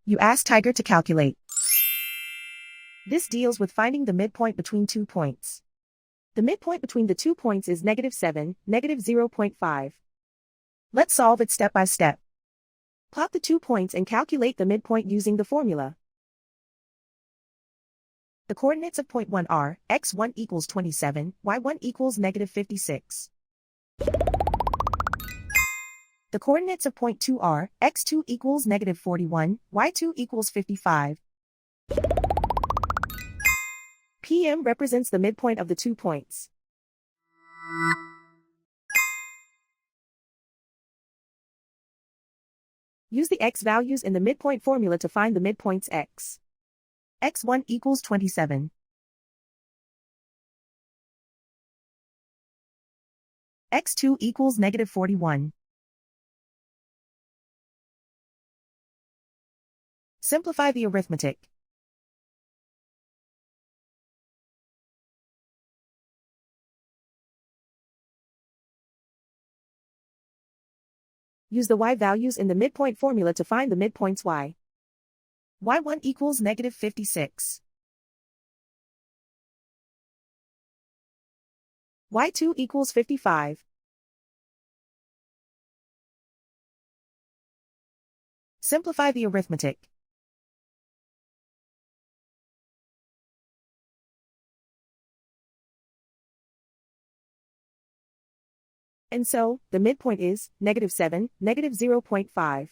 You ask Tiger to calculate. This deals with finding the midpoint between 2 points. The midpoint between the 2 points is -7, -0.5. Let's solve it step by step. Plot the 2 points and calculate the midpoint using the formula. The coordinates of point 1 are, x1 equals 27, y1 equals -56. The coordinates of point 2 are, x2 equals -41, y2 equals 55. PM represents the midpoint of the 2 points. Use the x values in the midpoint formula to find the midpoints x. x1 equals 27. x2 equals -41. Simplify the arithmetic. Use the y values in the midpoint formula to find the midpoints y. y1 equals -56. y2 equals 55. Simplify the arithmetic. And so, the midpoint is -7, -0.5.